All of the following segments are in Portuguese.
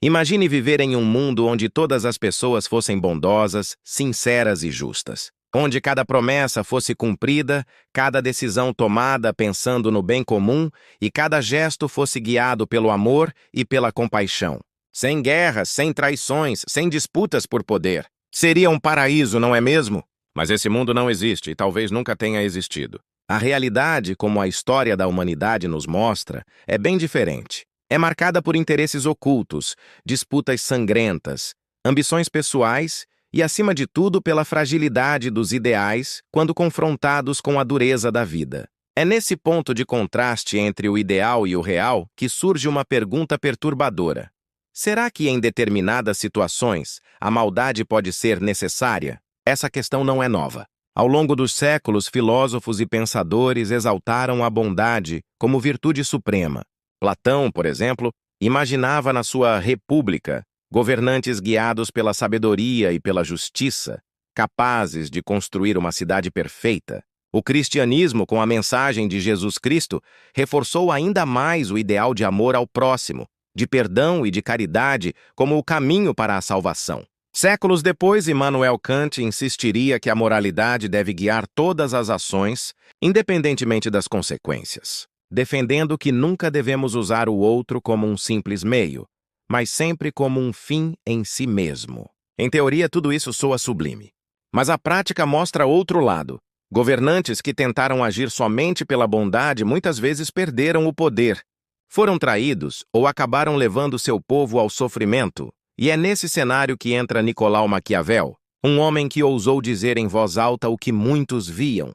Imagine viver em um mundo onde todas as pessoas fossem bondosas, sinceras e justas. Onde cada promessa fosse cumprida, cada decisão tomada pensando no bem comum e cada gesto fosse guiado pelo amor e pela compaixão. Sem guerras, sem traições, sem disputas por poder. Seria um paraíso, não é mesmo? Mas esse mundo não existe e talvez nunca tenha existido. A realidade, como a história da humanidade nos mostra, é bem diferente. É marcada por interesses ocultos, disputas sangrentas, ambições pessoais e, acima de tudo, pela fragilidade dos ideais quando confrontados com a dureza da vida. É nesse ponto de contraste entre o ideal e o real que surge uma pergunta perturbadora. Será que, em determinadas situações, a maldade pode ser necessária? Essa questão não é nova. Ao longo dos séculos, filósofos e pensadores exaltaram a bondade como virtude suprema. Platão, por exemplo, imaginava na sua República governantes guiados pela sabedoria e pela justiça, capazes de construir uma cidade perfeita. O cristianismo, com a mensagem de Jesus Cristo, reforçou ainda mais o ideal de amor ao próximo, de perdão e de caridade como o caminho para a salvação. Séculos depois, Immanuel Kant insistiria que a moralidade deve guiar todas as ações, independentemente das consequências, defendendo que nunca devemos usar o outro como um simples meio, mas sempre como um fim em si mesmo. Em teoria, tudo isso soa sublime. Mas a prática mostra outro lado. Governantes que tentaram agir somente pela bondade muitas vezes perderam o poder, foram traídos ou acabaram levando seu povo ao sofrimento. E é nesse cenário que entra Nicolau Maquiavel, um homem que ousou dizer em voz alta o que muitos viam,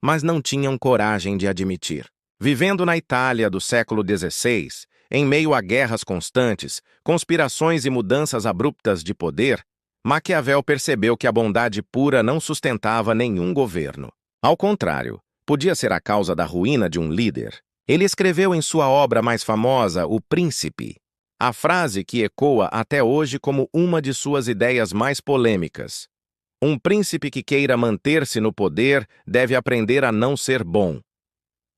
mas não tinham coragem de admitir. Vivendo na Itália do século XVI, em meio a guerras constantes, conspirações e mudanças abruptas de poder, Maquiavel percebeu que a bondade pura não sustentava nenhum governo. Ao contrário, podia ser a causa da ruína de um líder. Ele escreveu em sua obra mais famosa, O Príncipe, a frase que ecoa até hoje como uma de suas ideias mais polêmicas. Um príncipe que queira manter-se no poder deve aprender a não ser bom.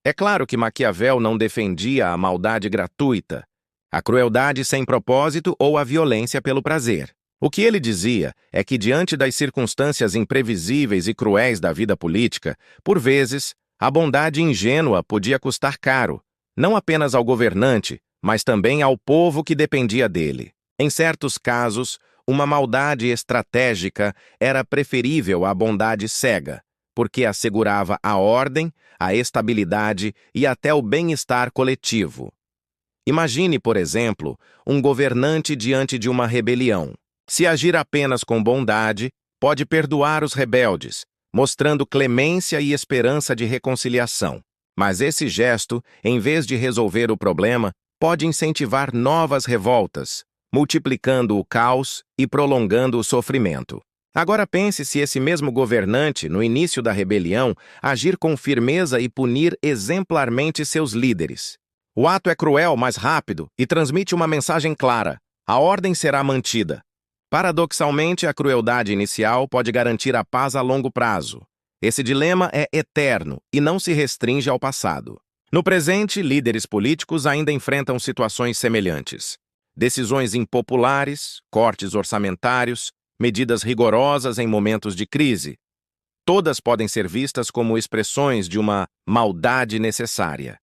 É claro que Maquiavel não defendia a maldade gratuita, a crueldade sem propósito ou a violência pelo prazer. O que ele dizia é que, diante das circunstâncias imprevisíveis e cruéis da vida política, por vezes, a bondade ingênua podia custar caro, não apenas ao governante, mas também ao povo que dependia dele. Em certos casos, uma maldade estratégica era preferível à bondade cega, porque assegurava a ordem, a estabilidade e até o bem-estar coletivo. Imagine, por exemplo, um governante diante de uma rebelião. Se agir apenas com bondade, pode perdoar os rebeldes, mostrando clemência e esperança de reconciliação. Mas esse gesto, em vez de resolver o problema, pode incentivar novas revoltas, multiplicando o caos e prolongando o sofrimento. Agora pense se esse mesmo governante, no início da rebelião, agir com firmeza e punir exemplarmente seus líderes. O ato é cruel, mas rápido, e transmite uma mensagem clara: a ordem será mantida. Paradoxalmente, a crueldade inicial pode garantir a paz a longo prazo. Esse dilema é eterno e não se restringe ao passado. No presente, líderes políticos ainda enfrentam situações semelhantes. Decisões impopulares, cortes orçamentários, medidas rigorosas em momentos de crise. Todas podem ser vistas como expressões de uma maldade necessária.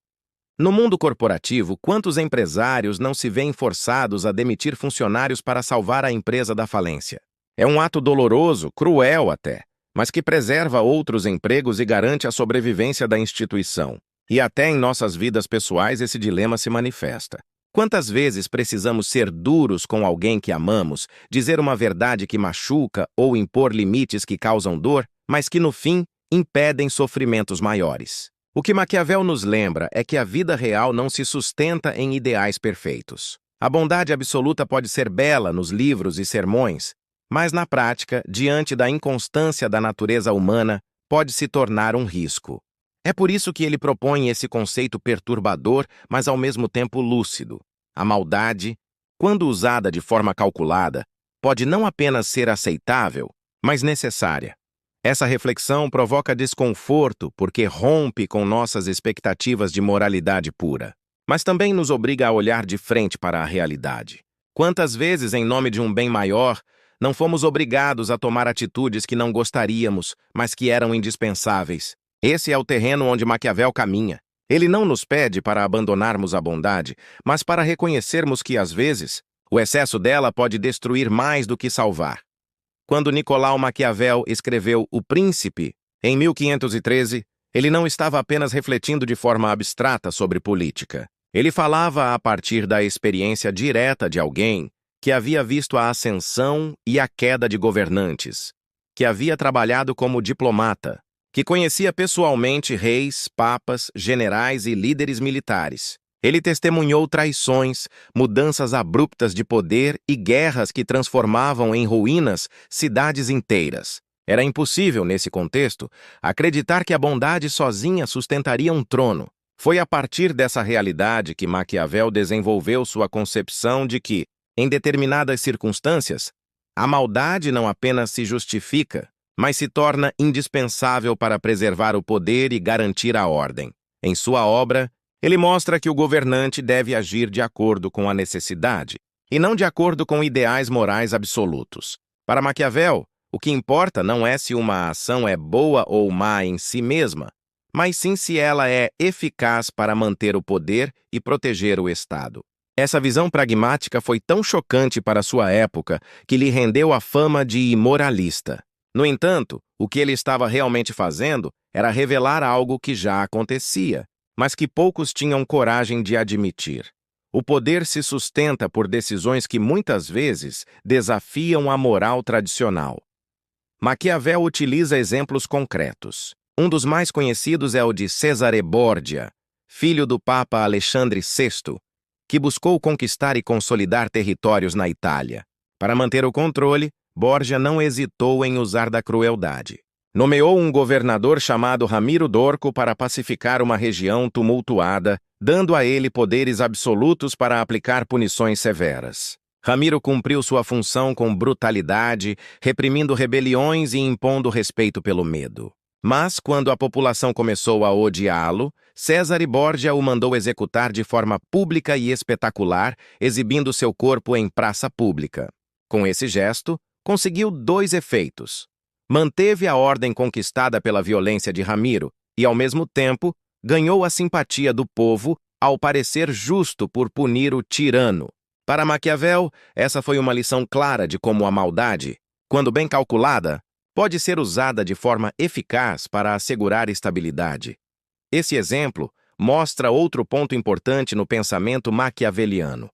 No mundo corporativo, quantos empresários não se veem forçados a demitir funcionários para salvar a empresa da falência? É um ato doloroso, cruel até, mas que preserva outros empregos e garante a sobrevivência da instituição. E até em nossas vidas pessoais esse dilema se manifesta. Quantas vezes precisamos ser duros com alguém que amamos, dizer uma verdade que machuca ou impor limites que causam dor, mas que no fim impedem sofrimentos maiores? O que Maquiavel nos lembra é que a vida real não se sustenta em ideais perfeitos. A bondade absoluta pode ser bela nos livros e sermões, mas na prática, diante da inconstância da natureza humana, pode se tornar um risco. É por isso que ele propõe esse conceito perturbador, mas ao mesmo tempo lúcido. A maldade, quando usada de forma calculada, pode não apenas ser aceitável, mas necessária. Essa reflexão provoca desconforto porque rompe com nossas expectativas de moralidade pura, mas também nos obriga a olhar de frente para a realidade. Quantas vezes, em nome de um bem maior, não fomos obrigados a tomar atitudes que não gostaríamos, mas que eram indispensáveis? Esse é o terreno onde Maquiavel caminha. Ele não nos pede para abandonarmos a bondade, mas para reconhecermos que, às vezes, o excesso dela pode destruir mais do que salvar. Quando Nicolau Maquiavel escreveu O Príncipe, em 1513, ele não estava apenas refletindo de forma abstrata sobre política. Ele falava a partir da experiência direta de alguém que havia visto a ascensão e a queda de governantes, que havia trabalhado como diplomata, que conhecia pessoalmente reis, papas, generais e líderes militares. Ele testemunhou traições, mudanças abruptas de poder e guerras que transformavam em ruínas cidades inteiras. Era impossível, nesse contexto, acreditar que a bondade sozinha sustentaria um trono. Foi a partir dessa realidade que Maquiavel desenvolveu sua concepção de que, em determinadas circunstâncias, a maldade não apenas se justifica, mas se torna indispensável para preservar o poder e garantir a ordem. Em sua obra, ele mostra que o governante deve agir de acordo com a necessidade, e não de acordo com ideais morais absolutos. Para Maquiavel, o que importa não é se uma ação é boa ou má em si mesma, mas sim se ela é eficaz para manter o poder e proteger o Estado. Essa visão pragmática foi tão chocante para sua época que lhe rendeu a fama de imoralista. No entanto, o que ele estava realmente fazendo era revelar algo que já acontecia, mas que poucos tinham coragem de admitir. O poder se sustenta por decisões que muitas vezes desafiam a moral tradicional. Maquiavel utiliza exemplos concretos. Um dos mais conhecidos é o de Cesare Borgia, filho do Papa Alexandre VI, que buscou conquistar e consolidar territórios na Itália. Para manter o controle, Borgia não hesitou em usar da crueldade. Nomeou um governador chamado Ramiro d'Orco para pacificar uma região tumultuada, dando a ele poderes absolutos para aplicar punições severas. Ramiro cumpriu sua função com brutalidade, reprimindo rebeliões e impondo respeito pelo medo. Mas, quando a população começou a odiá-lo, Cesare Borgia o mandou executar de forma pública e espetacular, exibindo seu corpo em praça pública. Com esse gesto, conseguiu dois efeitos. Manteve a ordem conquistada pela violência de Ramiro e, ao mesmo tempo, ganhou a simpatia do povo ao parecer justo por punir o tirano. Para Maquiavel, essa foi uma lição clara de como a maldade, quando bem calculada, pode ser usada de forma eficaz para assegurar estabilidade. Esse exemplo mostra outro ponto importante no pensamento maquiaveliano: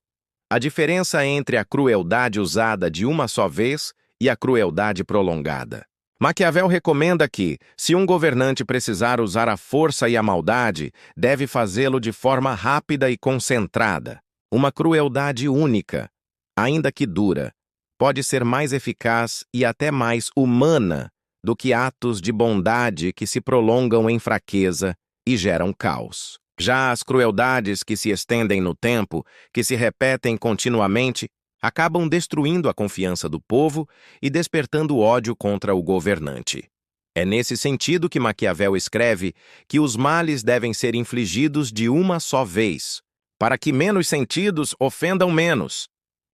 a diferença entre a crueldade usada de uma só vez e a crueldade prolongada. Maquiavel recomenda que, se um governante precisar usar a força e a maldade, deve fazê-lo de forma rápida e concentrada. Uma crueldade única, ainda que dura, pode ser mais eficaz e até mais humana do que atos de bondade que se prolongam em fraqueza e geram caos. Já as crueldades que se estendem no tempo, que se repetem continuamente, acabam destruindo a confiança do povo e despertando ódio contra o governante. É nesse sentido que Maquiavel escreve que os males devem ser infligidos de uma só vez, para que menos sentidos ofendam menos,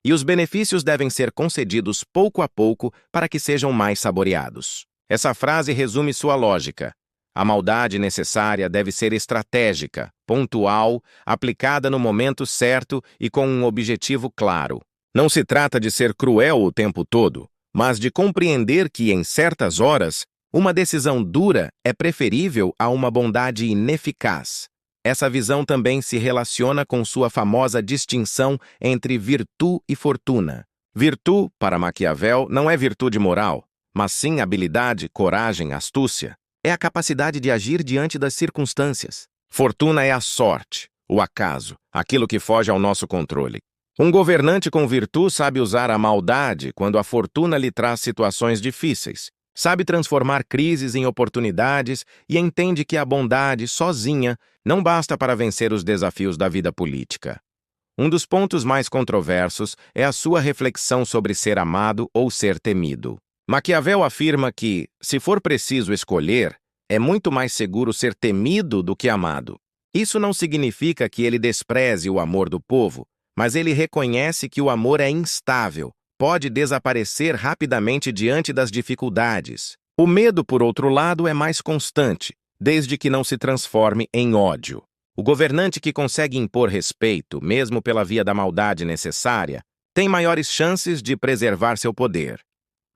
e os benefícios devem ser concedidos pouco a pouco para que sejam mais saboreados. Essa frase resume sua lógica. A maldade necessária deve ser estratégica, pontual, aplicada no momento certo e com um objetivo claro. Não se trata de ser cruel o tempo todo, mas de compreender que, em certas horas, uma decisão dura é preferível a uma bondade ineficaz. Essa visão também se relaciona com sua famosa distinção entre virtude e fortuna. Virtude, para Maquiavel, não é virtude moral, mas sim habilidade, coragem, astúcia. É a capacidade de agir diante das circunstâncias. Fortuna é a sorte, o acaso, aquilo que foge ao nosso controle. Um governante com virtude sabe usar a maldade quando a fortuna lhe traz situações difíceis. Sabe transformar crises em oportunidades e entende que a bondade, sozinha, não basta para vencer os desafios da vida política. Um dos pontos mais controversos é a sua reflexão sobre ser amado ou ser temido. Maquiavel afirma que, se for preciso escolher, é muito mais seguro ser temido do que amado. Isso não significa que ele despreze o amor do povo, mas ele reconhece que o amor é instável, pode desaparecer rapidamente diante das dificuldades. O medo, por outro lado, é mais constante, desde que não se transforme em ódio. O governante que consegue impor respeito, mesmo pela via da maldade necessária, tem maiores chances de preservar seu poder.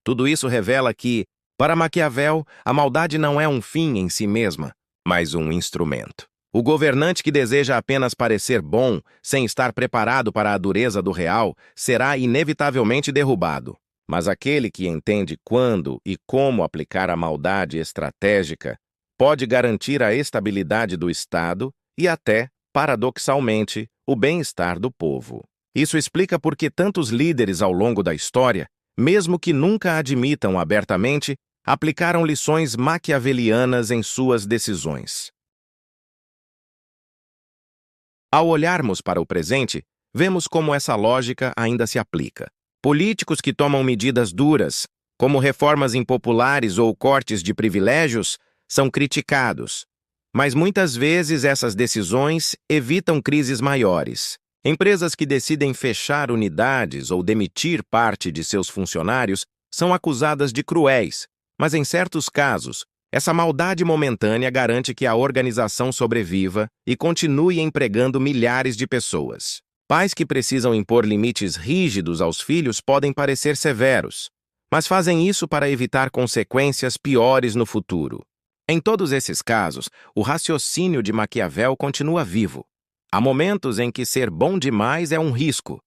Tudo isso revela que, para Maquiavel, a maldade não é um fim em si mesma, mas um instrumento. O governante que deseja apenas parecer bom, sem estar preparado para a dureza do real, será inevitavelmente derrubado. Mas aquele que entende quando e como aplicar a maldade estratégica pode garantir a estabilidade do Estado e até, paradoxalmente, o bem-estar do povo. Isso explica por que tantos líderes ao longo da história, mesmo que nunca admitam abertamente, aplicaram lições maquiavelianas em suas decisões. Ao olharmos para o presente, vemos como essa lógica ainda se aplica. Políticos que tomam medidas duras, como reformas impopulares ou cortes de privilégios, são criticados. Mas muitas vezes essas decisões evitam crises maiores. Empresas que decidem fechar unidades ou demitir parte de seus funcionários são acusadas de cruéis, mas em certos casos, essa maldade momentânea garante que a organização sobreviva e continue empregando milhares de pessoas. Pais que precisam impor limites rígidos aos filhos podem parecer severos, mas fazem isso para evitar consequências piores no futuro. Em todos esses casos, o raciocínio de Maquiavel continua vivo. Há momentos em que ser bom demais é um risco,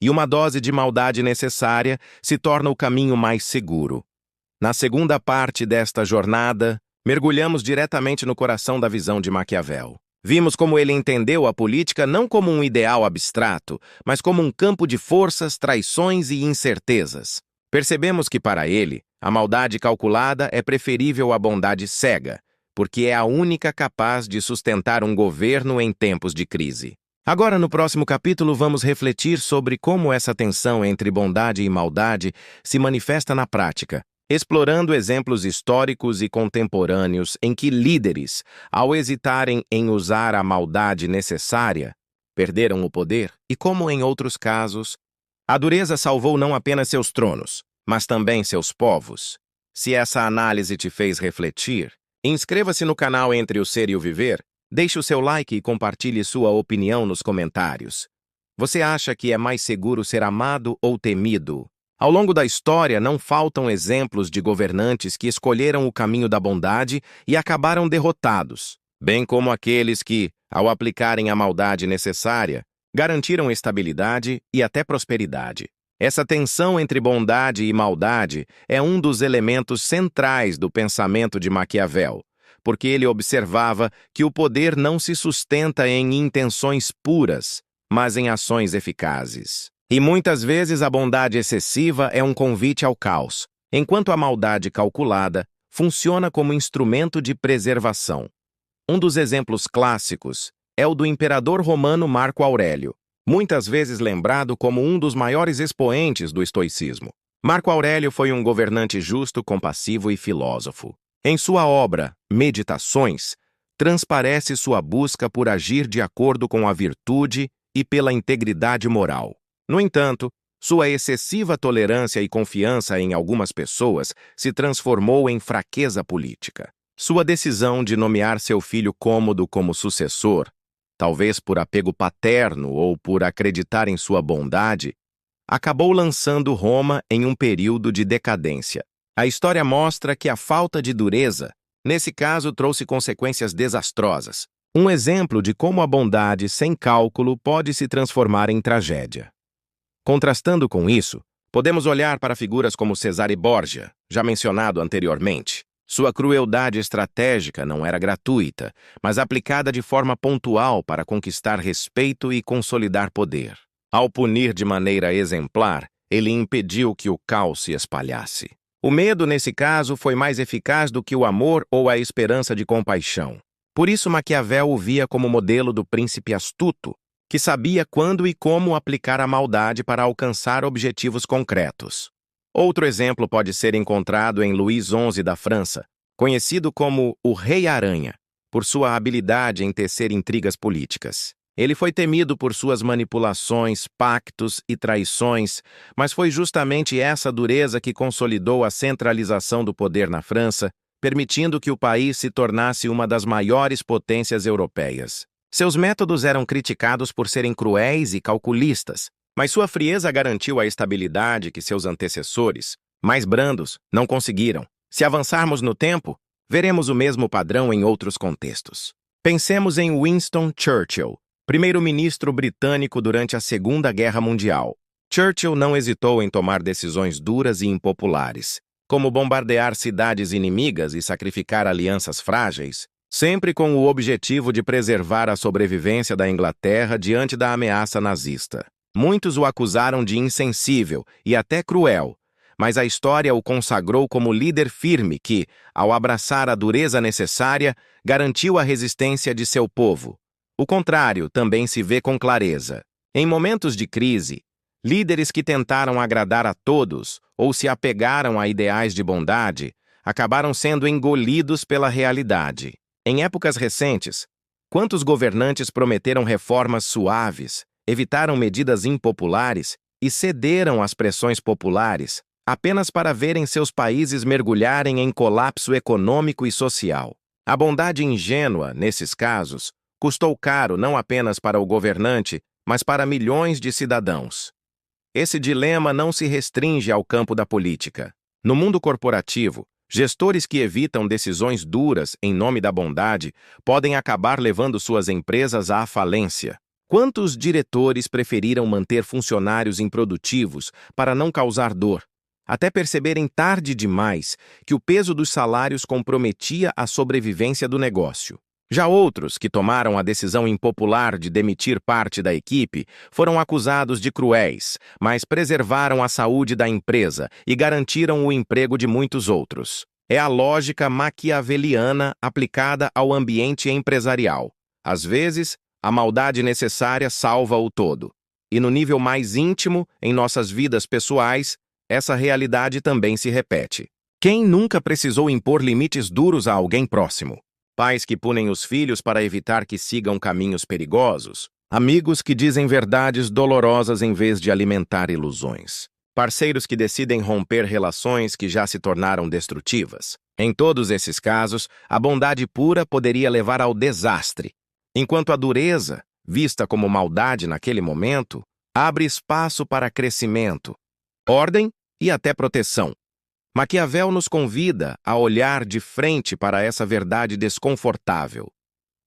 e uma dose de maldade necessária se torna o caminho mais seguro. Na segunda parte desta jornada, mergulhamos diretamente no coração da visão de Maquiavel. Vimos como ele entendeu a política não como um ideal abstrato, mas como um campo de forças, traições e incertezas. Percebemos que, para ele, a maldade calculada é preferível à bondade cega, porque é a única capaz de sustentar um governo em tempos de crise. Agora, no próximo capítulo, vamos refletir sobre como essa tensão entre bondade e maldade se manifesta na prática, explorando exemplos históricos e contemporâneos em que líderes, ao hesitarem em usar a maldade necessária, perderam o poder e como, em outros casos, a dureza salvou não apenas seus tronos, mas também seus povos. Se essa análise te fez refletir, inscreva-se no canal Entre o Ser e o Viver, deixe o seu like e compartilhe sua opinião nos comentários. Você acha que é mais seguro ser amado ou temido? Ao longo da história, não faltam exemplos de governantes que escolheram o caminho da bondade e acabaram derrotados, bem como aqueles que, ao aplicarem a maldade necessária, garantiram estabilidade e até prosperidade. Essa tensão entre bondade e maldade é um dos elementos centrais do pensamento de Maquiavel, porque ele observava que o poder não se sustenta em intenções puras, mas em ações eficazes. E muitas vezes a bondade excessiva é um convite ao caos, enquanto a maldade calculada funciona como instrumento de preservação. Um dos exemplos clássicos é o do imperador romano Marco Aurélio, muitas vezes lembrado como um dos maiores expoentes do estoicismo. Marco Aurélio foi um governante justo, compassivo e filósofo. Em sua obra, Meditações, transparece sua busca por agir de acordo com a virtude e pela integridade moral. No entanto, sua excessiva tolerância e confiança em algumas pessoas se transformou em fraqueza política. Sua decisão de nomear seu filho Cômodo como sucessor, talvez por apego paterno ou por acreditar em sua bondade, acabou lançando Roma em um período de decadência. A história mostra que a falta de dureza, nesse caso, trouxe consequências desastrosas. Um exemplo de como a bondade sem cálculo pode se transformar em tragédia. Contrastando com isso, podemos olhar para figuras como Cesare Borgia, já mencionado anteriormente. Sua crueldade estratégica não era gratuita, mas aplicada de forma pontual para conquistar respeito e consolidar poder. Ao punir de maneira exemplar, ele impediu que o caos se espalhasse. O medo, nesse caso, foi mais eficaz do que o amor ou a esperança de compaixão. Por isso, Maquiavel o via como modelo do príncipe astuto, que sabia quando e como aplicar a maldade para alcançar objetivos concretos. Outro exemplo pode ser encontrado em Luís XI da França, conhecido como o Rei Aranha, por sua habilidade em tecer intrigas políticas. Ele foi temido por suas manipulações, pactos e traições, mas foi justamente essa dureza que consolidou a centralização do poder na França, permitindo que o país se tornasse uma das maiores potências europeias. Seus métodos eram criticados por serem cruéis e calculistas, mas sua frieza garantiu a estabilidade que seus antecessores, mais brandos, não conseguiram. Se avançarmos no tempo, veremos o mesmo padrão em outros contextos. Pensemos em Winston Churchill, primeiro-ministro britânico durante a Segunda Guerra Mundial. Churchill não hesitou em tomar decisões duras e impopulares, como bombardear cidades inimigas e sacrificar alianças frágeis, sempre com o objetivo de preservar a sobrevivência da Inglaterra diante da ameaça nazista. Muitos o acusaram de insensível e até cruel, mas a história o consagrou como líder firme que, ao abraçar a dureza necessária, garantiu a resistência de seu povo. O contrário também se vê com clareza. Em momentos de crise, líderes que tentaram agradar a todos ou se apegaram a ideais de bondade acabaram sendo engolidos pela realidade. Em épocas recentes, quantos governantes prometeram reformas suaves, evitaram medidas impopulares e cederam às pressões populares apenas para verem seus países mergulharem em colapso econômico e social? A bondade ingênua, nesses casos, custou caro não apenas para o governante, mas para milhões de cidadãos. Esse dilema não se restringe ao campo da política. No mundo corporativo, gestores que evitam decisões duras em nome da bondade podem acabar levando suas empresas à falência. Quantos diretores preferiram manter funcionários improdutivos para não causar dor, até perceberem tarde demais que o peso dos salários comprometia a sobrevivência do negócio? Já outros, que tomaram a decisão impopular de demitir parte da equipe, foram acusados de cruéis, mas preservaram a saúde da empresa e garantiram o emprego de muitos outros. É a lógica maquiaveliana aplicada ao ambiente empresarial. Às vezes, a maldade necessária salva o todo. E no nível mais íntimo, em nossas vidas pessoais, essa realidade também se repete. Quem nunca precisou impor limites duros a alguém próximo? Pais que punem os filhos para evitar que sigam caminhos perigosos. Amigos que dizem verdades dolorosas em vez de alimentar ilusões. Parceiros que decidem romper relações que já se tornaram destrutivas. Em todos esses casos, a bondade pura poderia levar ao desastre, enquanto a dureza, vista como maldade naquele momento, abre espaço para crescimento, ordem e até proteção. Maquiavel nos convida a olhar de frente para essa verdade desconfortável.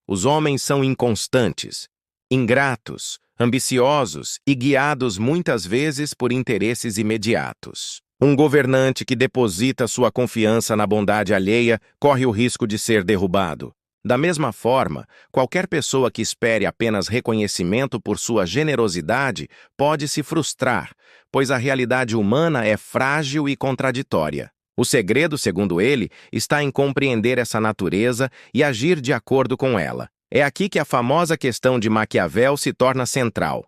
Os homens são inconstantes, ingratos, ambiciosos e guiados muitas vezes por interesses imediatos. Um governante que deposita sua confiança na bondade alheia corre o risco de ser derrubado. Da mesma forma, qualquer pessoa que espere apenas reconhecimento por sua generosidade pode se frustrar, pois a realidade humana é frágil e contraditória. O segredo, segundo ele, está em compreender essa natureza e agir de acordo com ela. É aqui que a famosa questão de Maquiavel se torna central.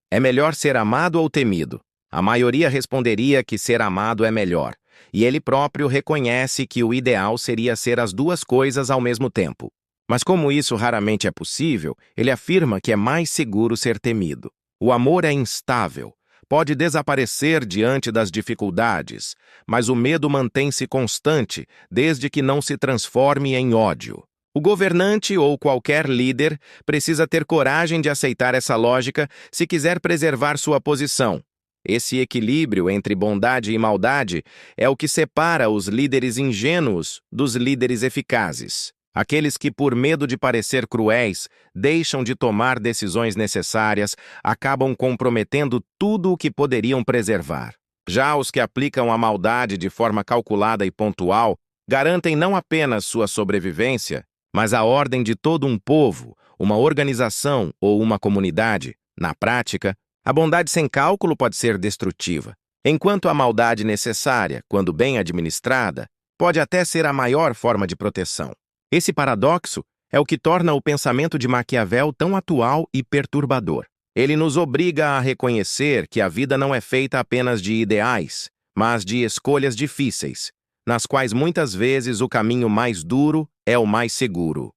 É melhor ser amado ou temido? A maioria responderia que ser amado é melhor, e ele próprio reconhece que o ideal seria ser as duas coisas ao mesmo tempo. Mas como isso raramente é possível, ele afirma que é mais seguro ser temido. O amor é instável, pode desaparecer diante das dificuldades, mas o medo mantém-se constante desde que não se transforme em ódio. O governante ou qualquer líder precisa ter coragem de aceitar essa lógica se quiser preservar sua posição. Esse equilíbrio entre bondade e maldade é o que separa os líderes ingênuos dos líderes eficazes. Aqueles que, por medo de parecer cruéis, deixam de tomar decisões necessárias, acabam comprometendo tudo o que poderiam preservar. Já os que aplicam a maldade de forma calculada e pontual, garantem não apenas sua sobrevivência, mas a ordem de todo um povo, uma organização ou uma comunidade. Na prática, a bondade sem cálculo pode ser destrutiva, enquanto a maldade necessária, quando bem administrada, pode até ser a maior forma de proteção. Esse paradoxo é o que torna o pensamento de Maquiavel tão atual e perturbador. Ele nos obriga a reconhecer que a vida não é feita apenas de ideais, mas de escolhas difíceis, nas quais muitas vezes o caminho mais duro é o mais seguro.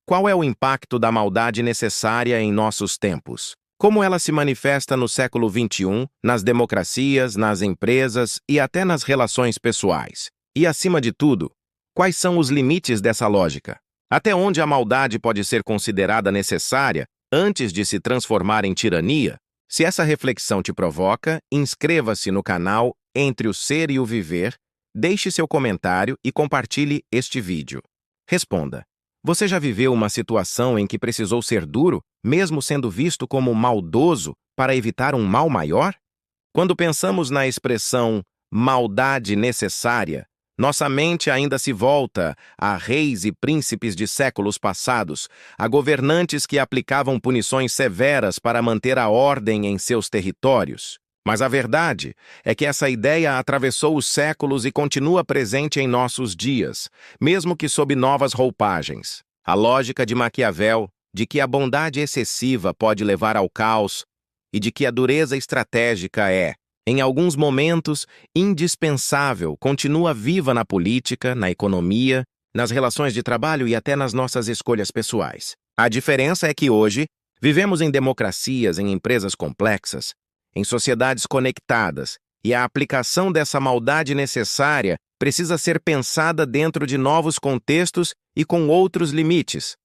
Qual é o impacto da maldade necessária em nossos tempos? Como ela se manifesta no século XXI, nas democracias, nas empresas e até nas relações pessoais? E, acima de tudo, quais são os limites dessa lógica? Até onde a maldade pode ser considerada necessária antes de se transformar em tirania? Se essa reflexão te provoca, inscreva-se no canal Entre o Ser e o Viver, deixe seu comentário e compartilhe este vídeo. Responda: você já viveu uma situação em que precisou ser duro, mesmo sendo visto como maldoso, para evitar um mal maior? Quando pensamos na expressão maldade necessária, nossa mente ainda se volta a reis e príncipes de séculos passados, a governantes que aplicavam punições severas para manter a ordem em seus territórios. Mas a verdade é que essa ideia atravessou os séculos e continua presente em nossos dias, mesmo que sob novas roupagens. A lógica de Maquiavel, de que a bondade excessiva pode levar ao caos e de que a dureza estratégica é, em alguns momentos, indispensável, continua viva na política, na economia, nas relações de trabalho e até nas nossas escolhas pessoais. A diferença é que hoje vivemos em democracias, em empresas complexas, em sociedades conectadas, e a aplicação dessa maldade necessária precisa ser pensada dentro de novos contextos e com outros limites.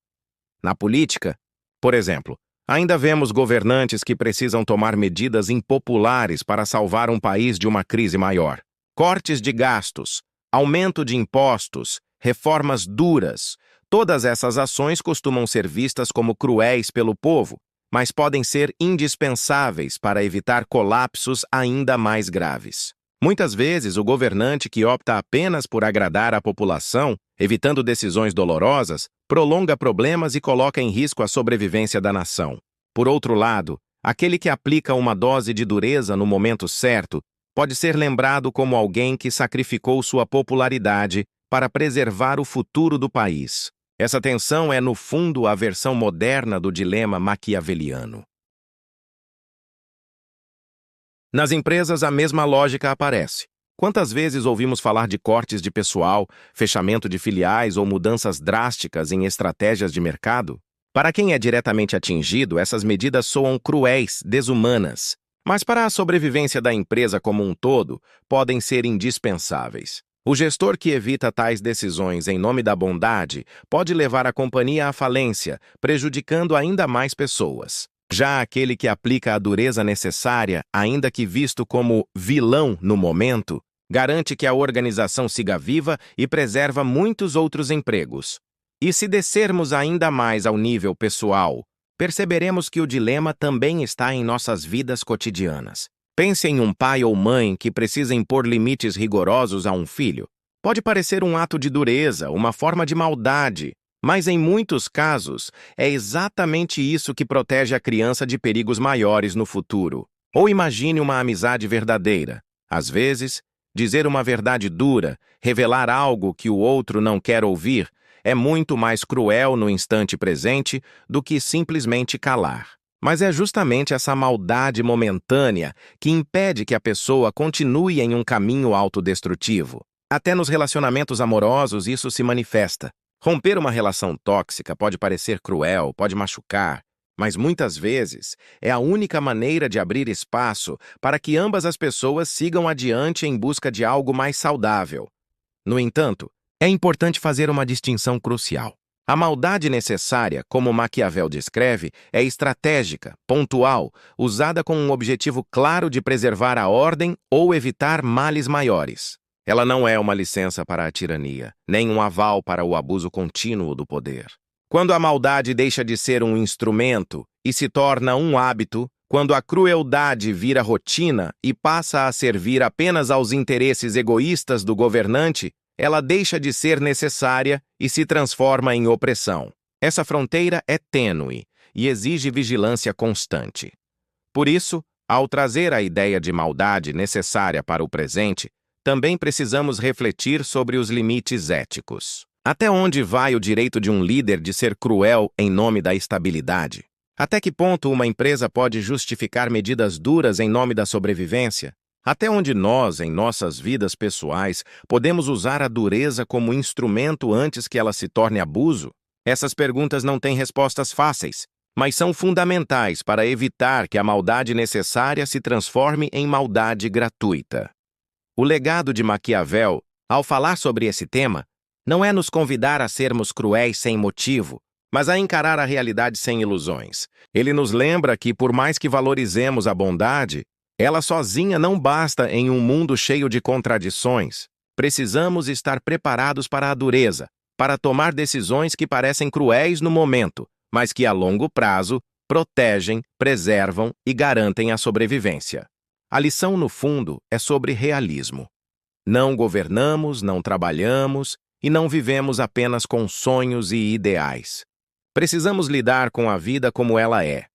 Na política, por exemplo, ainda vemos governantes que precisam tomar medidas impopulares para salvar um país de uma crise maior. Cortes de gastos, aumento de impostos, reformas duras. Todas essas ações costumam ser vistas como cruéis pelo povo, mas podem ser indispensáveis para evitar colapsos ainda mais graves. Muitas vezes, o governante que opta apenas por agradar a população, evitando decisões dolorosas, prolonga problemas e coloca em risco a sobrevivência da nação. Por outro lado, aquele que aplica uma dose de dureza no momento certo pode ser lembrado como alguém que sacrificou sua popularidade para preservar o futuro do país. Essa tensão é, no fundo, a versão moderna do dilema maquiaveliano. Nas empresas, a mesma lógica aparece. Quantas vezes ouvimos falar de cortes de pessoal, fechamento de filiais ou mudanças drásticas em estratégias de mercado? Para quem é diretamente atingido, essas medidas soam cruéis, desumanas. Mas para a sobrevivência da empresa como um todo, podem ser indispensáveis. O gestor que evita tais decisões em nome da bondade pode levar a companhia à falência, prejudicando ainda mais pessoas. Já aquele que aplica a dureza necessária, ainda que visto como vilão no momento, garante que a organização siga viva e preserva muitos outros empregos. E se descermos ainda mais ao nível pessoal, perceberemos que o dilema também está em nossas vidas cotidianas. Pense em um pai ou mãe que precisa impor limites rigorosos a um filho. Pode parecer um ato de dureza, uma forma de maldade, mas em muitos casos é exatamente isso que protege a criança de perigos maiores no futuro. Ou imagine uma amizade verdadeira. Às vezes, dizer uma verdade dura, revelar algo que o outro não quer ouvir, é muito mais cruel no instante presente do que simplesmente calar. Mas é justamente essa maldade momentânea que impede que a pessoa continue em um caminho autodestrutivo. Até nos relacionamentos amorosos isso se manifesta. Romper uma relação tóxica pode parecer cruel, pode machucar, mas muitas vezes é a única maneira de abrir espaço para que ambas as pessoas sigam adiante em busca de algo mais saudável. No entanto, é importante fazer uma distinção crucial. A maldade necessária, como Maquiavel descreve, é estratégica, pontual, usada com um objetivo claro de preservar a ordem ou evitar males maiores. Ela não é uma licença para a tirania, nem um aval para o abuso contínuo do poder. Quando a maldade deixa de ser um instrumento e se torna um hábito, quando a crueldade vira rotina e passa a servir apenas aos interesses egoístas do governante, ela deixa de ser necessária e se transforma em opressão. Essa fronteira é tênue e exige vigilância constante. Por isso, ao trazer a ideia de maldade necessária para o presente, também precisamos refletir sobre os limites éticos. Até onde vai o direito de um líder de ser cruel em nome da estabilidade? Até que ponto uma empresa pode justificar medidas duras em nome da sobrevivência? Até onde nós, em nossas vidas pessoais, podemos usar a dureza como instrumento antes que ela se torne abuso? Essas perguntas não têm respostas fáceis, mas são fundamentais para evitar que a maldade necessária se transforme em maldade gratuita. O legado de Maquiavel, ao falar sobre esse tema, não é nos convidar a sermos cruéis sem motivo, mas a encarar a realidade sem ilusões. Ele nos lembra que, por mais que valorizemos a bondade, ela sozinha não basta em um mundo cheio de contradições. Precisamos estar preparados para a dureza, para tomar decisões que parecem cruéis no momento, mas que a longo prazo protegem, preservam e garantem a sobrevivência. A lição, no fundo, é sobre realismo. Não governamos, não trabalhamos e não vivemos apenas com sonhos e ideais. Precisamos lidar com a vida como ela é.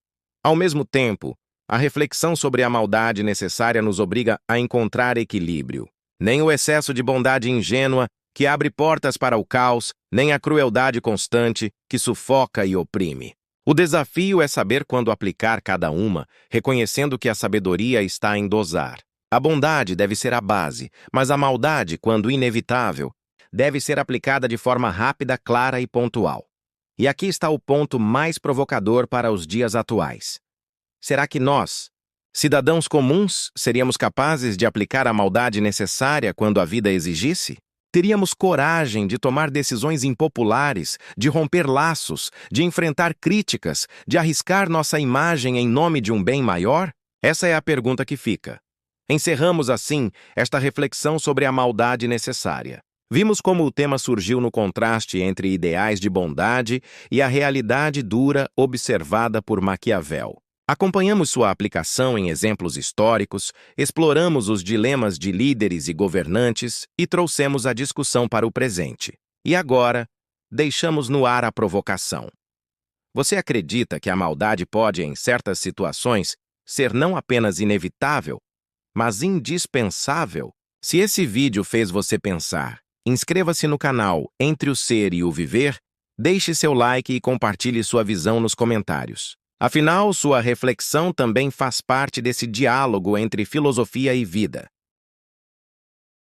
Ao mesmo tempo, a reflexão sobre a maldade necessária nos obriga a encontrar equilíbrio. Nem o excesso de bondade ingênua, que abre portas para o caos, nem a crueldade constante, que sufoca e oprime. O desafio é saber quando aplicar cada uma, reconhecendo que a sabedoria está em dosar. A bondade deve ser a base, mas a maldade, quando inevitável, deve ser aplicada de forma rápida, clara e pontual. E aqui está o ponto mais provocador para os dias atuais. Será que nós, cidadãos comuns, seríamos capazes de aplicar a maldade necessária quando a vida exigisse? Teríamos coragem de tomar decisões impopulares, de romper laços, de enfrentar críticas, de arriscar nossa imagem em nome de um bem maior? Essa é a pergunta que fica. Encerramos, assim, esta reflexão sobre a maldade necessária. Vimos como o tema surgiu no contraste entre ideais de bondade e a realidade dura observada por Maquiavel. Acompanhamos sua aplicação em exemplos históricos, exploramos os dilemas de líderes e governantes e trouxemos a discussão para o presente. E agora, deixamos no ar a provocação. Você acredita que a maldade pode, em certas situações, ser não apenas inevitável, mas indispensável? Se esse vídeo fez você pensar, inscreva-se no canal Entre o Ser e o Viver, deixe seu like e compartilhe sua visão nos comentários. Afinal, sua reflexão também faz parte desse diálogo entre filosofia e vida.